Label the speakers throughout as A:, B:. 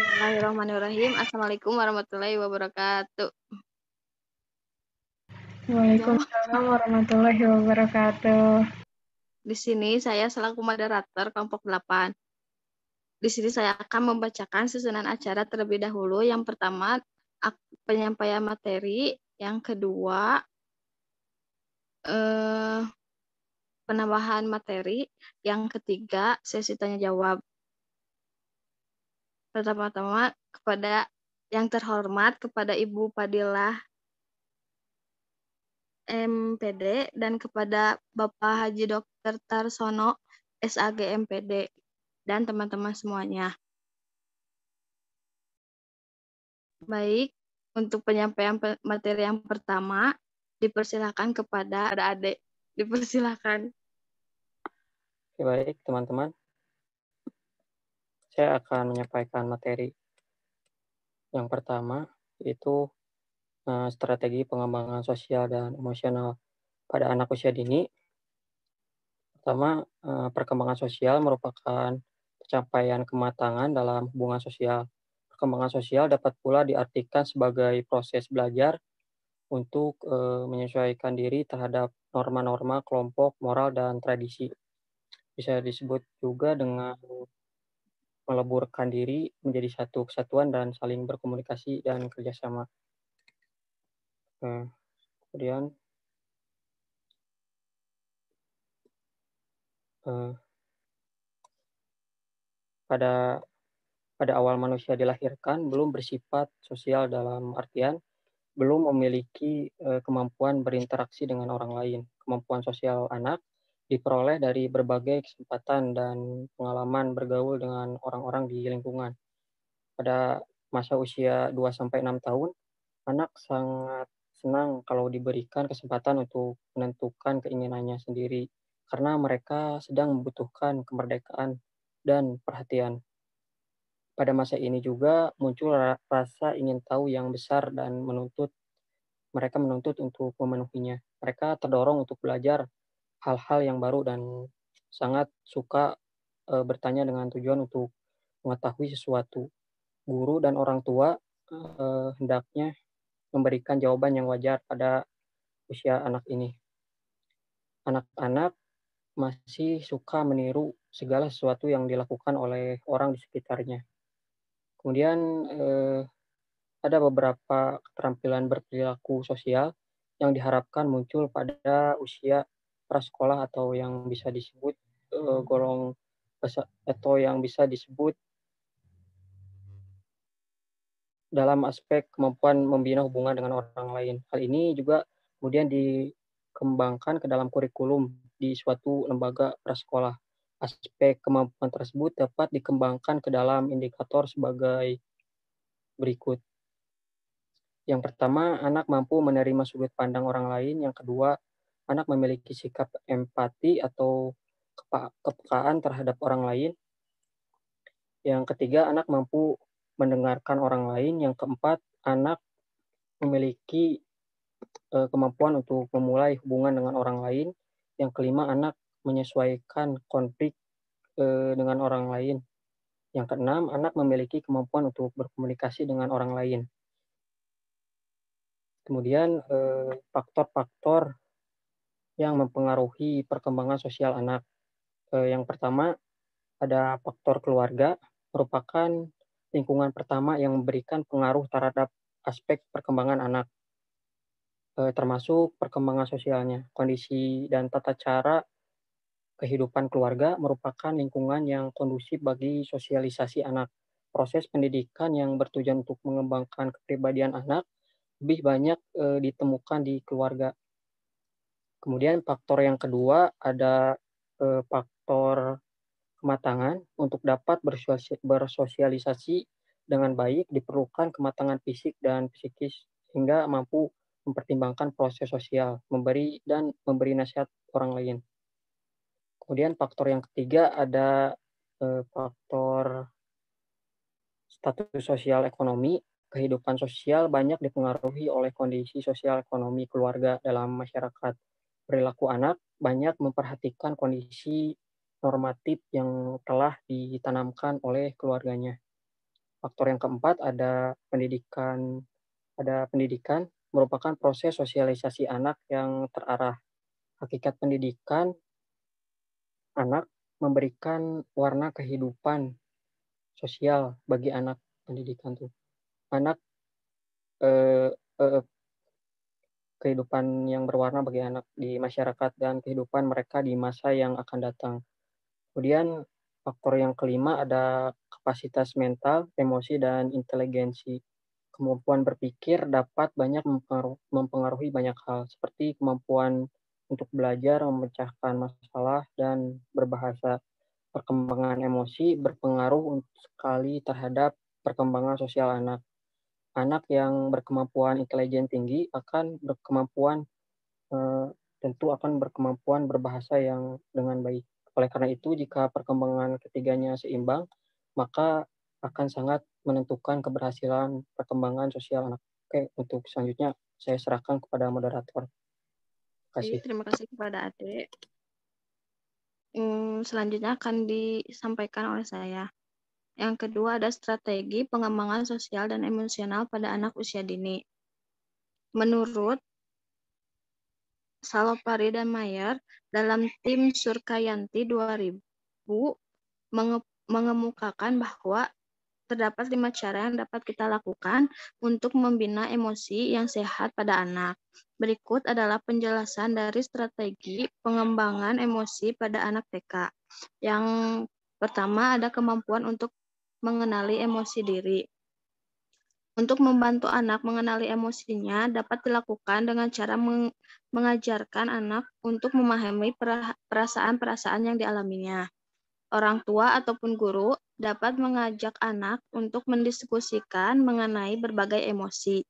A: Bismillahirrahmanirrahim. Assalamualaikum warahmatullahi wabarakatuh. Jawab.
B: Waalaikumsalam warahmatullahi wabarakatuh.
A: Di sini saya selaku moderator kelompok 8. Di sini saya akan membacakan susunan acara terlebih dahulu. Yang pertama, penyampaian materi. Yang kedua, penambahan materi. Yang ketiga, sesi tanya jawab. Pertama-tama kepada yang terhormat, kepada Ibu Fadilah MPD dan kepada Bapak Haji Dr. Tarsono SAG MPD dan teman-teman semuanya. Baik, untuk penyampaian materi yang pertama dipersilakan kepada adik. Dipersilakan.
C: Baik, teman-teman. Saya akan menyampaikan materi yang pertama, yaitu strategi pengembangan sosial dan emosional pada anak usia dini. Pertama, perkembangan sosial merupakan pencapaian kematangan dalam hubungan sosial. Perkembangan sosial dapat pula diartikan sebagai proses belajar untuk menyesuaikan diri terhadap norma-norma kelompok, moral, dan tradisi. Bisa disebut juga dengan meleburkan diri menjadi satu kesatuan dan saling berkomunikasi dan kerjasama. Kemudian pada awal manusia dilahirkan belum bersifat sosial dalam artian belum memiliki kemampuan berinteraksi dengan orang lain. Kemampuan sosial anak diperoleh dari berbagai kesempatan dan pengalaman bergaul dengan orang-orang di lingkungan. Pada masa usia 2-6 tahun, anak sangat senang kalau diberikan kesempatan untuk menentukan keinginannya sendiri, karena mereka sedang membutuhkan kemerdekaan dan perhatian. Pada masa ini juga muncul rasa ingin tahu yang besar dan mereka menuntut untuk memenuhinya. Mereka terdorong untuk belajar hal-hal yang baru dan sangat suka bertanya dengan tujuan untuk mengetahui sesuatu. Guru dan orang tua hendaknya memberikan jawaban yang wajar pada usia anak ini. Anak-anak masih suka meniru segala sesuatu yang dilakukan oleh orang di sekitarnya. Kemudian ada beberapa keterampilan berperilaku sosial yang diharapkan muncul pada usia prasekolah atau yang bisa disebut dalam aspek kemampuan membina hubungan dengan orang lain. Hal ini juga kemudian dikembangkan ke dalam kurikulum di suatu lembaga prasekolah. Aspek kemampuan tersebut dapat dikembangkan ke dalam indikator sebagai berikut. Yang pertama, anak mampu menerima sudut pandang orang lain. Yang kedua, anak memiliki sikap empati atau kepekaan terhadap orang lain. Yang ketiga, anak mampu mendengarkan orang lain. Yang keempat, anak memiliki kemampuan untuk memulai hubungan dengan orang lain. Yang kelima, anak menyesuaikan konflik dengan orang lain. Yang keenam, anak memiliki kemampuan untuk berkomunikasi dengan orang lain. Kemudian faktor-faktor yang mempengaruhi perkembangan sosial anak. Yang pertama, ada faktor keluarga, merupakan lingkungan pertama yang memberikan pengaruh terhadap aspek perkembangan anak, termasuk perkembangan sosialnya. Kondisi dan tata cara kehidupan keluarga merupakan lingkungan yang kondusif bagi sosialisasi anak. Proses pendidikan yang bertujuan untuk mengembangkan kepribadian anak lebih banyak ditemukan di keluarga. Kemudian faktor yang kedua ada faktor kematangan. Untuk dapat bersosialisasi dengan baik diperlukan kematangan fisik dan psikis sehingga mampu mempertimbangkan proses sosial, memberi nasihat orang lain. Kemudian faktor yang ketiga ada faktor status sosial ekonomi. Kehidupan sosial banyak dipengaruhi oleh kondisi sosial ekonomi keluarga dalam masyarakat. Perilaku anak banyak memperhatikan kondisi normatif yang telah ditanamkan oleh keluarganya. Faktor yang keempat ada pendidikan. Pendidikan merupakan proses sosialisasi anak yang terarah. Hakikat pendidikan anak memberikan warna kehidupan sosial bagi anak. Pendidikan tuh anak eh, eh, kehidupan yang berwarna bagi anak di masyarakat dan kehidupan mereka di masa yang akan datang. Kemudian faktor yang kelima ada kapasitas mental, emosi, dan inteligensi. Kemampuan berpikir dapat banyak mempengaruhi banyak hal, seperti kemampuan untuk belajar, memecahkan masalah, dan berbahasa. Perkembangan emosi berpengaruh sekali terhadap perkembangan sosial anak. Anak yang berkemampuan intelijen tinggi tentu akan berkemampuan berbahasa yang dengan baik. Oleh karena itu, jika perkembangan ketiganya seimbang, maka akan sangat menentukan keberhasilan perkembangan sosial anak. Oke, untuk selanjutnya saya serahkan kepada moderator. Terima kasih.
A: Terima kasih kepada Adik. Selanjutnya akan disampaikan oleh saya. Yang kedua ada strategi pengembangan sosial dan emosional pada anak usia dini. Menurut Salopari dan Mayer, dalam tim Surkayanti 2000 mengemukakan bahwa terdapat 5 cara yang dapat kita lakukan untuk membina emosi yang sehat pada anak. Berikut adalah penjelasan dari strategi pengembangan emosi pada anak TK. Yang pertama ada kemampuan untuk mengenali emosi diri. Untuk membantu anak mengenali emosinya dapat dilakukan dengan cara mengajarkan anak untuk memahami perasaan-perasaan yang dialaminya. Orang tua ataupun guru dapat mengajak anak untuk mendiskusikan mengenai berbagai emosi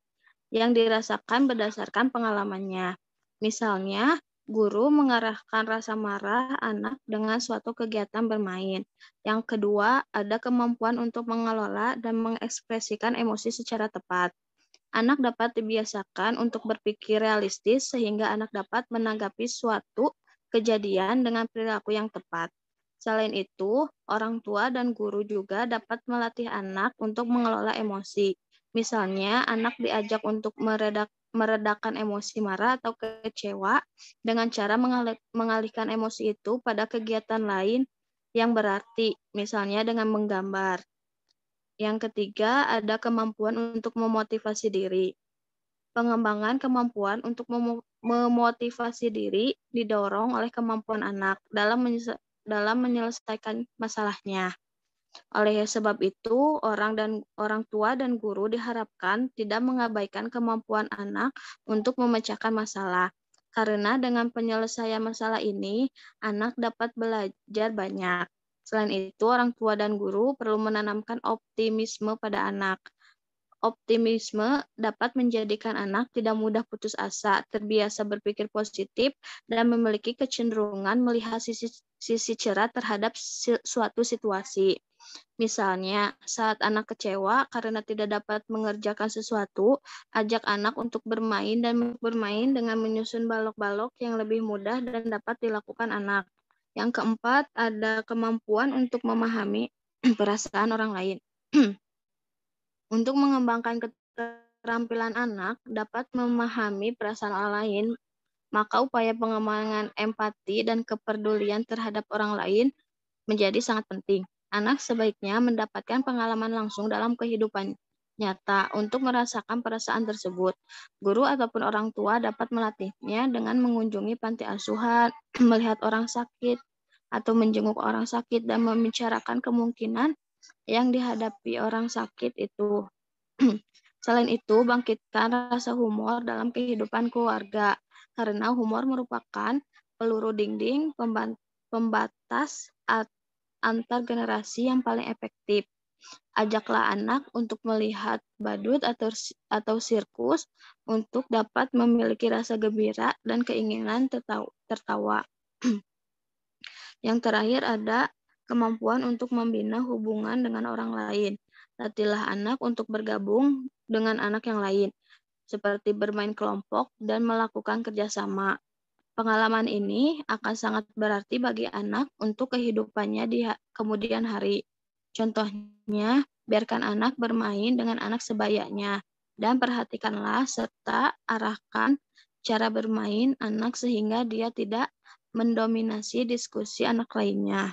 A: yang dirasakan berdasarkan pengalamannya. Misalnya, guru mengarahkan rasa marah anak dengan suatu kegiatan bermain. Yang kedua, ada kemampuan untuk mengelola dan mengekspresikan emosi secara tepat. Anak dapat dibiasakan untuk berpikir realistis sehingga anak dapat menanggapi suatu kejadian dengan perilaku yang tepat. Selain itu, orang tua dan guru juga dapat melatih anak untuk mengelola emosi. Misalnya, anak diajak untuk meredakan emosi marah atau kecewa dengan cara mengalihkan emosi itu pada kegiatan lain yang berarti, misalnya dengan menggambar. Yang ketiga, ada kemampuan untuk memotivasi diri. Pengembangan kemampuan untuk memotivasi diri didorong oleh kemampuan anak dalam menyelesaikan masalahnya. Oleh sebab itu, orang tua dan guru diharapkan tidak mengabaikan kemampuan anak untuk memecahkan masalah. Karena dengan penyelesaian masalah ini, anak dapat belajar banyak. Selain itu, orang tua dan guru perlu menanamkan optimisme pada anak. Optimisme dapat menjadikan anak tidak mudah putus asa, terbiasa berpikir positif, dan memiliki kecenderungan melihat sisi cerah terhadap suatu situasi. Misalnya, saat anak kecewa karena tidak dapat mengerjakan sesuatu, ajak anak untuk bermain dengan menyusun balok-balok yang lebih mudah dan dapat dilakukan anak. Yang keempat, ada kemampuan untuk memahami perasaan orang lain. Untuk mengembangkan keterampilan anak dapat memahami perasaan orang lain, maka upaya pengembangan empati dan kepedulian terhadap orang lain menjadi sangat penting. Anak sebaiknya mendapatkan pengalaman langsung dalam kehidupan nyata untuk merasakan perasaan tersebut. Guru ataupun orang tua dapat melatihnya dengan mengunjungi panti asuhan, melihat orang sakit, atau menjenguk orang sakit dan membicarakan kemungkinan yang dihadapi orang sakit itu. Selain itu, bangkitkan rasa humor dalam kehidupan keluarga, karena humor merupakan peluru dinding pembatas antar generasi yang paling efektif. Ajaklah anak untuk melihat badut atau sirkus untuk dapat memiliki rasa gembira dan keinginan tertawa. Yang terakhir ada kemampuan untuk membina hubungan dengan orang lain. Latihlah anak untuk bergabung dengan anak yang lain, seperti bermain kelompok dan melakukan kerjasama. Pengalaman ini akan sangat berarti bagi anak untuk kehidupannya di kemudian hari. Contohnya, Biarkan anak bermain dengan anak sebayanya, dan perhatikanlah serta arahkan cara bermain anak sehingga dia tidak mendominasi diskusi anak lainnya.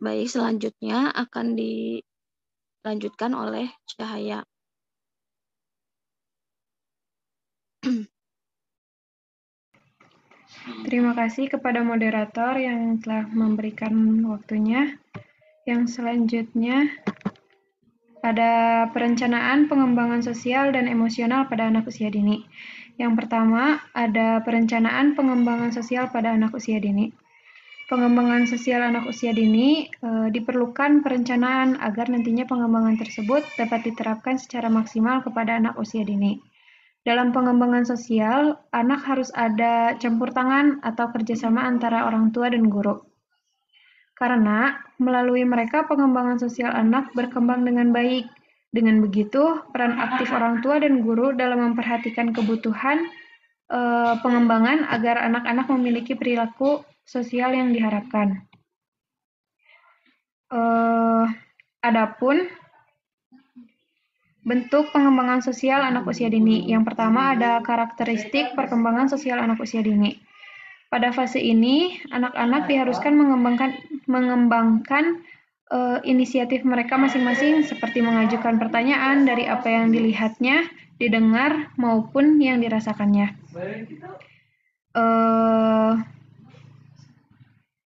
A: Baik, selanjutnya akan dilanjutkan oleh Cahaya.
B: Terima kasih kepada moderator yang telah memberikan waktunya. Yang selanjutnya ada perencanaan pengembangan sosial dan emosional pada anak usia dini. Yang pertama, ada perencanaan pengembangan sosial pada anak usia dini. Pengembangan sosial anak usia dini diperlukan perencanaan agar nantinya pengembangan tersebut dapat diterapkan secara maksimal kepada anak usia dini. Dalam pengembangan sosial, anak harus ada campur tangan atau kerjasama antara orang tua dan guru. Karena melalui mereka pengembangan sosial anak berkembang dengan baik. Dengan begitu, peran aktif orang tua dan guru dalam memperhatikan kebutuhan pengembangan agar anak-anak memiliki perilaku sosial yang diharapkan. Adapun bentuk pengembangan sosial anak usia dini. Yang pertama ada karakteristik perkembangan sosial anak usia dini. Pada fase ini, anak-anak diharuskan mengembangkan inisiatif mereka masing-masing seperti mengajukan pertanyaan dari apa yang dilihatnya, didengar, maupun yang dirasakannya.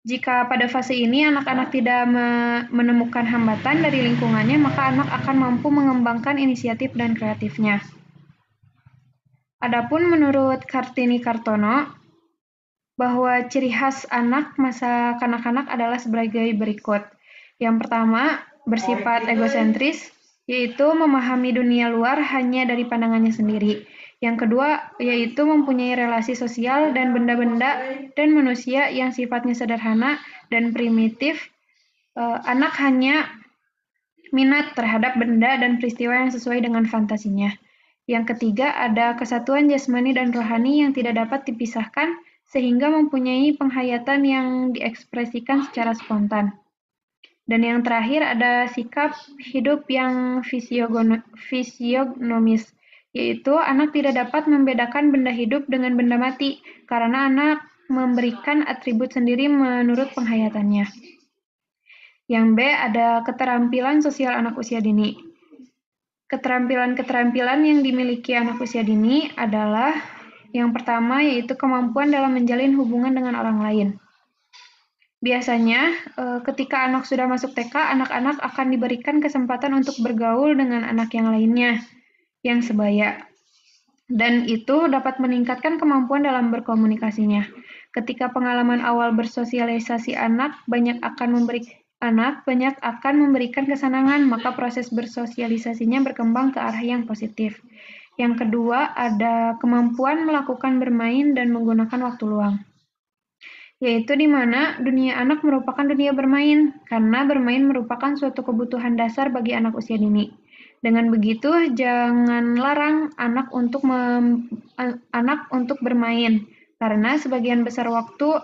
B: Jika pada fase ini anak-anak tidak menemukan hambatan dari lingkungannya, maka anak akan mampu mengembangkan inisiatif dan kreatifnya. Adapun menurut Kartini Kartono, bahwa ciri khas anak masa kanak-kanak adalah sebagai berikut. Yang pertama, bersifat egosentris, yaitu memahami dunia luar hanya dari pandangannya sendiri. Yang kedua, yaitu mempunyai relasi sosial dan benda-benda dan manusia yang sifatnya sederhana dan primitif. Anak hanya minat terhadap benda dan peristiwa yang sesuai dengan fantasinya. Yang ketiga, ada kesatuan jasmani dan rohani yang tidak dapat dipisahkan, sehingga mempunyai penghayatan yang diekspresikan secara spontan. Dan yang terakhir ada sikap hidup yang fisionomis, yaitu anak tidak dapat membedakan benda hidup dengan benda mati, karena anak memberikan atribut sendiri menurut penghayatannya. Yang B ada keterampilan sosial anak usia dini. Keterampilan-keterampilan yang dimiliki anak usia dini adalah yang pertama, yaitu kemampuan dalam menjalin hubungan dengan orang lain. Biasanya, ketika anak sudah masuk TK, anak-anak akan diberikan kesempatan untuk bergaul dengan anak yang lainnya, yang sebaya. Dan itu dapat meningkatkan kemampuan dalam berkomunikasinya. Ketika pengalaman awal bersosialisasi anak banyak akan memberikan kesenangan, maka proses bersosialisasinya berkembang ke arah yang positif. Yang kedua, ada kemampuan melakukan bermain dan menggunakan waktu luang, yaitu di mana dunia anak merupakan dunia bermain, karena bermain merupakan suatu kebutuhan dasar bagi anak usia dini. Dengan begitu, jangan larang anak untuk bermain, karena sebagian besar waktu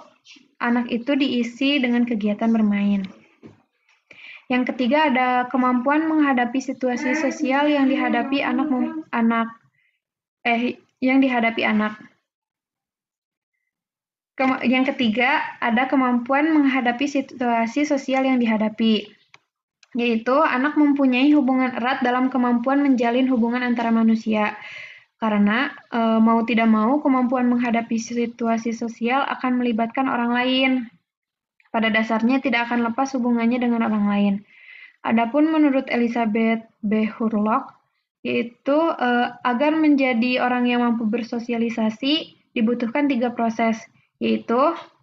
B: anak itu diisi dengan kegiatan bermain. Yang ketiga, ada kemampuan menghadapi situasi sosial yang dihadapi anak. Yang ketiga, ada kemampuan menghadapi situasi sosial yang dihadapi, yaitu anak mempunyai hubungan erat dalam kemampuan menjalin hubungan antara manusia. Karena mau tidak mau, kemampuan menghadapi situasi sosial akan melibatkan orang lain. Pada dasarnya tidak akan lepas hubungannya dengan orang lain. Adapun menurut Elizabeth B. Hurlock, yaitu agar menjadi orang yang mampu bersosialisasi dibutuhkan 3 proses, yaitu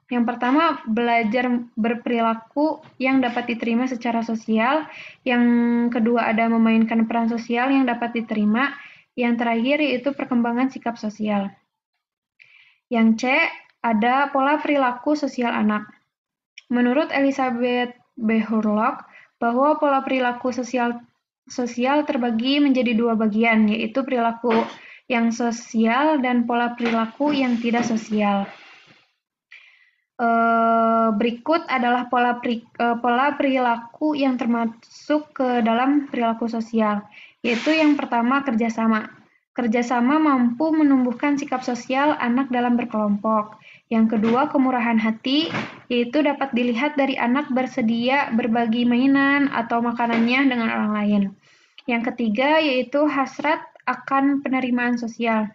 B: yang pertama belajar berperilaku yang dapat diterima secara sosial, yang kedua ada memainkan peran sosial yang dapat diterima, yang terakhir yaitu perkembangan sikap sosial. Yang C, ada pola perilaku sosial anak. Menurut Elizabeth B. Hurlock, bahwa pola perilaku sosial terbagi menjadi 2 bagian, yaitu perilaku yang sosial dan pola perilaku yang tidak sosial. Berikut adalah pola perilaku yang termasuk ke dalam perilaku sosial, yaitu yang pertama kerjasama. Kerjasama mampu menumbuhkan sikap sosial anak dalam berkelompok. Yang kedua kemurahan hati, yaitu dapat dilihat dari anak bersedia berbagi mainan atau makanannya dengan orang lain. Yang ketiga yaitu hasrat akan penerimaan sosial,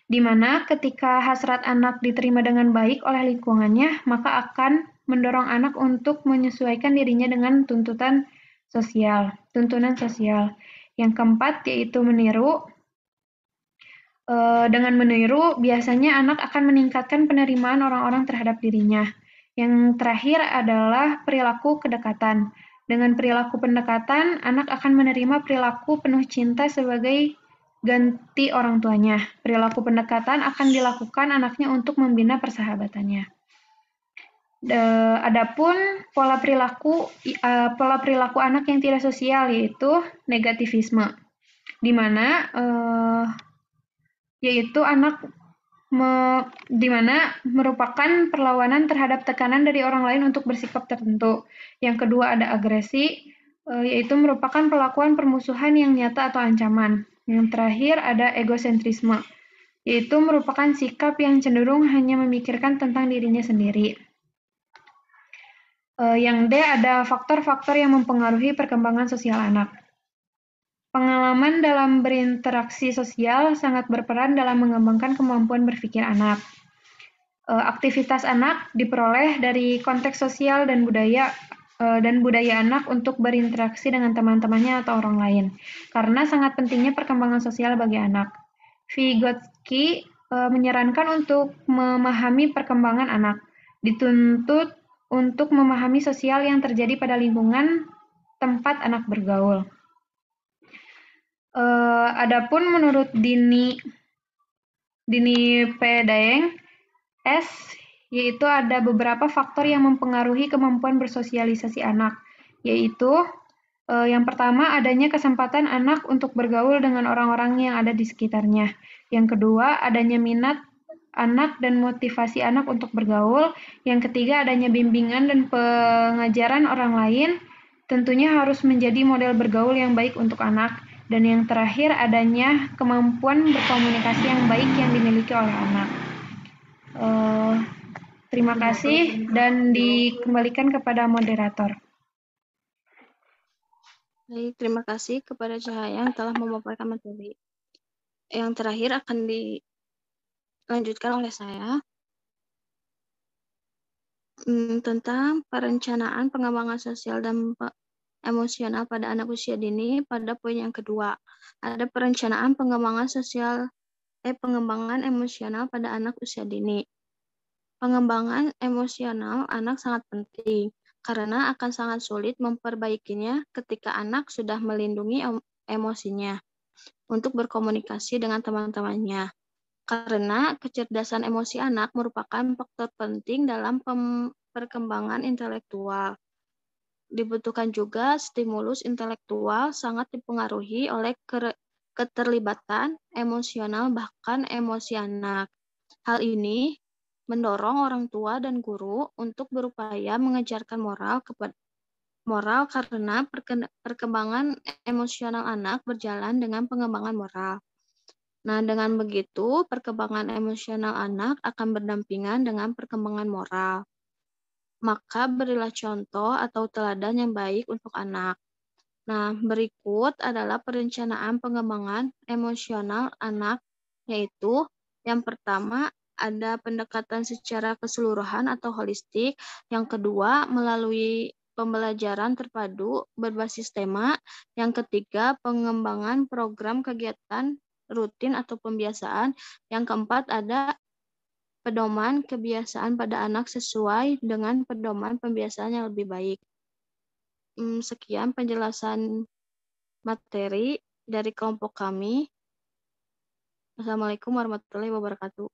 B: di mana ketika hasrat anak diterima dengan baik oleh lingkungannya, maka akan mendorong anak untuk menyesuaikan dirinya dengan tuntunan sosial. Yang keempat yaitu meniru. Dengan meniru, biasanya anak akan meningkatkan penerimaan orang-orang terhadap dirinya. Yang terakhir adalah perilaku kedekatan. Dengan perilaku pendekatan, anak akan menerima perilaku penuh cinta sebagai ganti orang tuanya. Perilaku pendekatan akan dilakukan anaknya untuk membina persahabatannya. Adapun pola perilaku anak yang tidak sosial yaitu negativisme, di mana di mana merupakan perlawanan terhadap tekanan dari orang lain untuk bersikap tertentu. Yang kedua ada agresi, yaitu merupakan perlakuan permusuhan yang nyata atau ancaman. Yang terakhir ada egosentrisme, yaitu merupakan sikap yang cenderung hanya memikirkan tentang dirinya sendiri. Yang D ada faktor-faktor yang mempengaruhi perkembangan sosial anak. Pengalaman dalam berinteraksi sosial sangat berperan dalam mengembangkan kemampuan berpikir anak. Aktivitas anak diperoleh dari konteks sosial dan budaya anak untuk berinteraksi dengan teman-temannya atau orang lain, karena sangat pentingnya perkembangan sosial bagi anak. Vygotsky menyarankan untuk memahami perkembangan anak, dituntut untuk memahami sosial yang terjadi pada lingkungan tempat anak bergaul. Adapun menurut Dini P. Daeng, yaitu ada beberapa faktor yang mempengaruhi kemampuan bersosialisasi anak, yaitu yang pertama adanya kesempatan anak untuk bergaul dengan orang-orang yang ada di sekitarnya. Yang kedua adanya minat anak dan motivasi anak untuk bergaul. Yang ketiga adanya bimbingan dan pengajaran orang lain, tentunya harus menjadi model bergaul yang baik untuk anak. Dan yang terakhir adanya kemampuan berkomunikasi yang baik yang dimiliki oleh anak. Terima kasih dan dikembalikan kepada moderator.
A: Baik, terima kasih kepada Cahaya yang telah memaparkan materi. Yang terakhir akan dilanjutkan oleh saya tentang perencanaan pengembangan sosial dan emosional pada anak usia dini. Pada poin yang kedua, ada perencanaan pengembangan emosional pada anak usia dini. Pengembangan emosional anak sangat penting karena akan sangat sulit memperbaikinya ketika anak sudah melindungi emosinya untuk berkomunikasi dengan teman-temannya. Karena kecerdasan emosi anak merupakan faktor penting dalam perkembangan intelektual. Dibutuhkan juga stimulus intelektual sangat dipengaruhi oleh keterlibatan emosional bahkan emosi anak. Hal ini mendorong orang tua dan guru untuk berupaya mengajarkan moral karena perkembangan emosional anak berjalan dengan pengembangan moral. Nah, dengan begitu, perkembangan emosional anak akan berdampingan dengan perkembangan moral. Maka berilah contoh atau teladan yang baik untuk anak. Nah, berikut adalah perencanaan pengembangan emosional anak, yaitu yang pertama ada pendekatan secara keseluruhan atau holistik, yang kedua melalui pembelajaran terpadu berbasis tema, yang ketiga pengembangan program kegiatan rutin atau pembiasaan, yang keempat ada pedoman kebiasaan pada anak sesuai dengan pedoman pembiasaan yang lebih baik. Sekian penjelasan materi dari kelompok kami. Assalamualaikum warahmatullahi wabarakatuh.